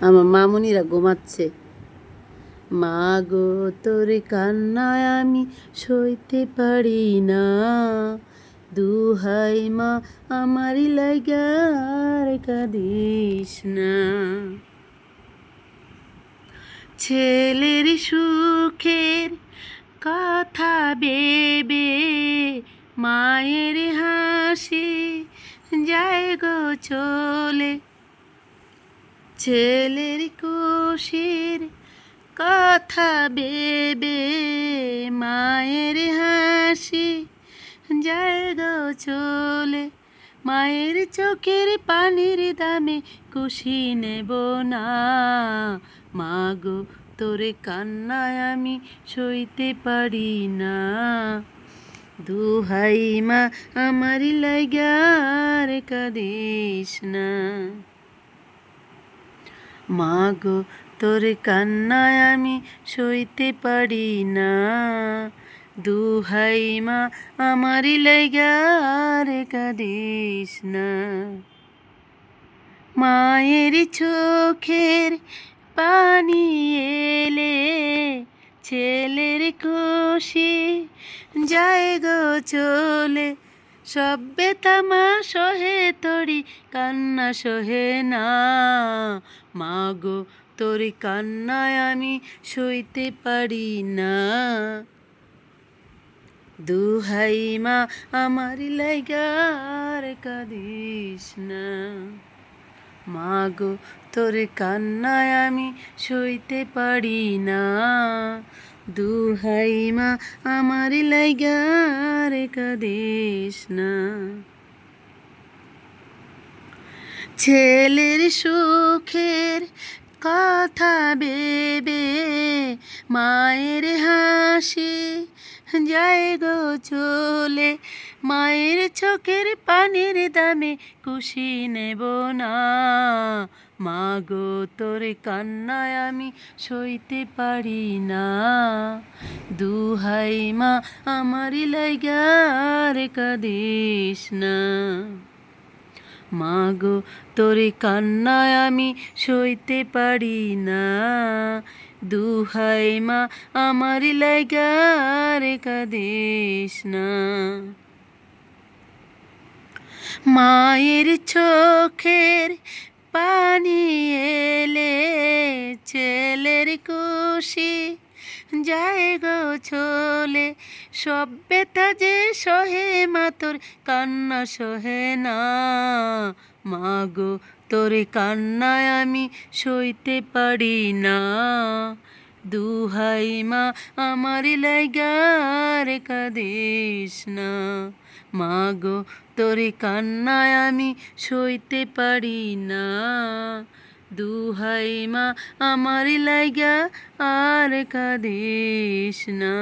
আমার মামুনিরা ঘুমাচ্ছে। মা গো তোর কান্নায় আমি সইতে পারি না, দুহাই মা আমারই লাইগা আর কাঁদিস না। ছেলের সুখের কথা ভেবে মায়ের হাসি যায় গো চলে, ছেলের খুশির কথা ভেবে মায়ের হাসি যায় গো চলে। মায়ের চোখের পানির দামে খুশি নেব না, মা গো তোর কান্নায় আমি সইতে পারি না, দুহাই মা আমারই লাইগা আর কাঁদিস না। মা গো তোর কান্নায় আমি সইতে পারি না, দুহাই মা আমারই লাইগা আর কাঁদিস না। মায়ের চোখের পানি এলে ছেলের খুশি যায় গো চলে, সব ব্যথা মা সহে তোরি কান্না সহে না, মা গো তোর কান্নায় আমি সইতে পারি না, দুহাই মা আমার লাইগা আর কাঁদিস না। মা গো তোর কান্নায় আমি সইতে পারি না, দুহাই মা আমার লাইগা আর কাঁদিস না। ছেলের সুখের কথা ভেবে মায়ের হাসি যায় গো চলে, মায়ের চোখের পানির দামে খুশি নেব না, মা গো তোর কান্নায় আমি সইতে পারি না, দুহাই মা আমারই লাইগা আর কাঁদিস না। মা গো তোর কান্নায় আমি সইতে পারি না, দুহাই মা আমার লাইগা আর কাঁদিস না। মায়ের চোখের পানি এলে ছেলের খুশি যায় গো চলে, সব ব্যথা যে সহে মা তোর কান্না সহে না, মা গো তোর কান্নায় আমি সইতে পারি না, দুহাই মা আমার লাইগা আর কাঁদিস না। মা গো তোর কান্নায় আমি সইতে পারি না, দুহাই মা আমার লাইগা আর কাঁদিস না।